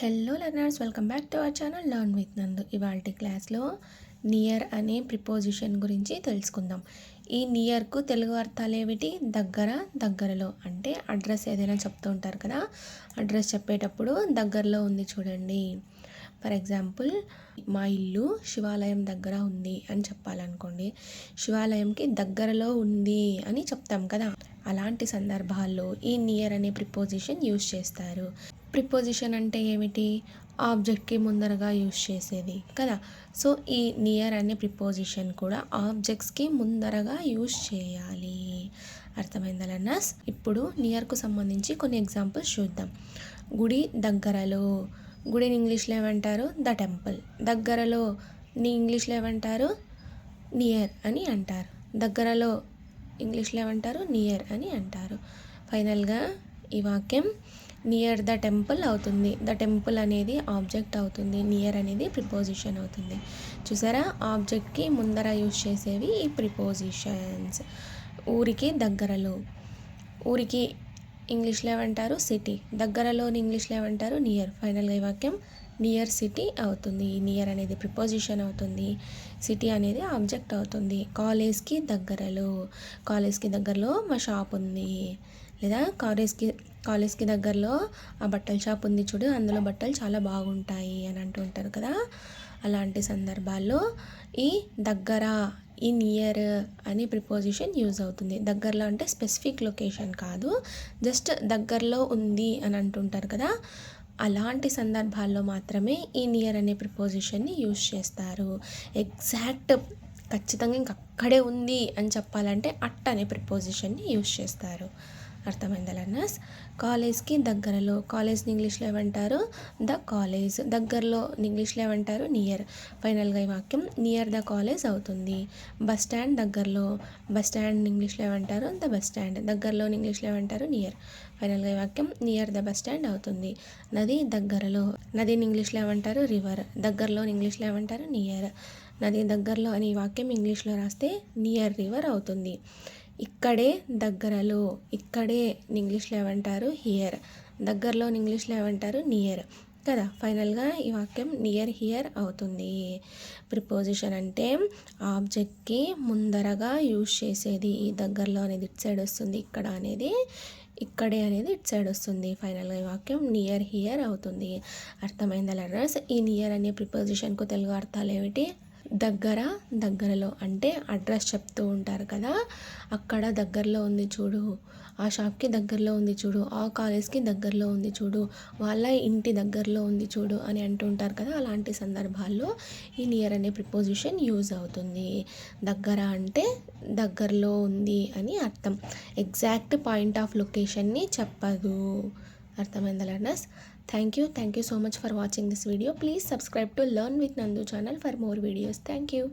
Hello learners, welcome back to our channel learn with నందు. ఇవాల్టి క్లాస్లో నియర్ అనే ప్రిపోజిషన్ గురించి తెలుసుకుందాం. ఈ నియర్కు తెలుగు అర్థాలు ఏమిటి? దగ్గర, దగ్గరలో. అంటే అడ్రస్ ఏదైనా చెప్తూ ఉంటారు కదా, అడ్రస్ చెప్పేటప్పుడు దగ్గరలో ఉంది చూడండి. ఫర్ ఎగ్జాంపుల్, మా ఇల్లు శివాలయం దగ్గర ఉంది అని చెప్పాలనుకోండి, శివాలయంకి దగ్గరలో ఉంది అని చెప్తాం కదా. అలాంటి సందర్భాల్లో ఈ నియర్ అనే ప్రిపోజిషన్ యూజ్ చేస్తారు. ప్రిపోజిషన్ అంటే ఏమిటి? ఆబ్జెక్ట్కి ముందరగా యూజ్ చేసేది కదా. సో ఈ నియర్ అనే ప్రిపోజిషన్ కూడా ఆబ్జెక్ట్స్కి ముందరగా యూజ్ చేయాలి. అర్థమైందా లర్నర్స్? ఇప్పుడు నియర్కు సంబంధించి కొన్ని ఎగ్జాంపుల్స్ చూద్దాం. గుడి దగ్గరలో. గుడిని ఇంగ్లీష్లో ఏమంటారు? The temple. దగ్గరలో ని ఇంగ్లీష్లో ఏమంటారు? నియర్ అని అంటారు. దగ్గరలో ఇంగ్లీష్లో ఏమంటారు? నియర్ అని అంటారు. ఫైనల్గా ఈ వాక్యం నియర్ ద టెంపుల్ అవుతుంది. ద టెంపుల్ అనేది ఆబ్జెక్ట్ అవుతుంది, నియర్ అనేది ప్రిపోజిషన్ అవుతుంది. చూసారా, ఆబ్జెక్ట్కి ముందర యూజ్ చేసేవి ఈ ప్రిపోజిషన్స్. ఊరికి దగ్గరలో. ఊరికి ఇంగ్లీష్లో ఏమంటారు? సిటీ. దగ్గరలోని ఇంగ్లీష్లో ఏమంటారు? నియర్. ఫైనల్గా ఈ వాక్యం నియర్ సిటీ అవుతుంది. నియర్ అనేది ప్రిపోజిషన్ అవుతుంది, సిటీ అనేది ఆబ్జెక్ట్ అవుతుంది. కాలేజ్కి దగ్గరలో. కాలేజ్కి దగ్గరలో మా షాప్ ఉంది. లేదా కాలేజ్కి దగ్గరలో ఆ బట్టల షాప్ ఉంది చూడు, అందులో బట్టలు చాలా బాగుంటాయి అని అంటూ ఉంటారు కదా. అలాంటి సందర్భాల్లో ఈ దగ్గర, ఈ నియర్ అని ప్రిపోజిషన్ యూజ్ అవుతుంది. దగ్గరలో అంటే స్పెసిఫిక్ లొకేషన్ కాదు, జస్ట్ దగ్గరలో ఉంది అని అంటుంటారు కదా. అలాంటి సందర్భాల్లో మాత్రమే ఈ నియర్ అనే ప్రిపోజిషన్ని యూజ్ చేస్తారు. ఎగ్జాక్ట్ ఖచ్చితంగా ఇంక అక్కడే ఉంది అని చెప్పాలంటే అట్ అనే ప్రిపోజిషన్ని యూజ్ చేస్తారు. అర్థమైందా లర్నర్స్? కాలేజ్కి దగ్గరలో. కాలేజ్ని ఇంగ్లీష్లో ఏమంటారు? The college. దగ్గరలో ఇంగ్లీష్లో ఏమంటారు? నియర్. ఫైనల్గా ఈ వాక్యం నియర్ ద కాలేజ్ అవుతుంది. బస్ స్టాండ్ దగ్గరలో. బస్ స్టాండ్ ఇంగ్లీష్లో ఏమంటారు? The bus stand. దగ్గరలో ఇంగ్లీష్లో ఏమంటారు? నియర్. ఫైనల్గా ఈ వాక్యం నియర్ ద బస్ స్టాండ్ అవుతుంది. నది దగ్గరలో. నదిని ఇంగ్లీష్లో ఏమంటారు? రివర్. దగ్గరలో ఇంగ్లీష్లో ఏమంటారు? నియర్. నది దగ్గరలో అని ఈ వాక్యం ఇంగ్లీష్లో రాస్తే నియర్ రివర్ అవుతుంది. ఇక్కడే దగ్గరలో. ఇక్కడే ఇంగ్లీష్లో ఏమంటారు? హియర్. దగ్గరలో ఇంగ్లీష్లో ఏమంటారు? నియర్ కదా. ఫైనల్గా ఈ వాక్యం నియర్ హియర్ అవుతుంది. ప్రిపోజిషన్ అంటే ఆబ్జెక్ట్కి ముందరగా యూజ్ చేసేది. ఈ దగ్గరలో అనేది ఇటు సైడ్ వస్తుంది, ఇక్కడ అనేది ఇక్కడే అనేది ఇటు సైడ్ వస్తుంది. ఫైనల్గా ఈ వాక్యం నియర్ హియర్ అవుతుంది. అర్థమైందా లర్నర్స్? ఈ నియర్ అనే ప్రిపోజిషన్కు తెలుగు అర్థాలు ఏమిటి? దగ్గర, దగ్గరలో. అంటే అడ్రస్ చెప్తూ ఉంటారు కదా, అక్కడ దగ్గరలో ఉంది చూడు, ఆ షాప్కి దగ్గరలో ఉంది చూడు, ఆ కాలేజ్కి దగ్గరలో ఉంది చూడు, వాళ్ళ ఇంటి దగ్గరలో ఉంది చూడు అని అంటుంటారు కదా. అలాంటి సందర్భాల్లో ఈ నియర్ అనే ప్రిపోజిషన్ యూజ్ అవుతుంది. దగ్గర అంటే దగ్గరలో ఉంది అని అర్థం. ఎగ్జాక్ట్ పాయింట్ ఆఫ్ లొకేషన్ని చెప్పదు. అర్థమైందా learners? Thank you so much for watching this video. Please subscribe to Learn with Nandu channel for more videos. Thank you.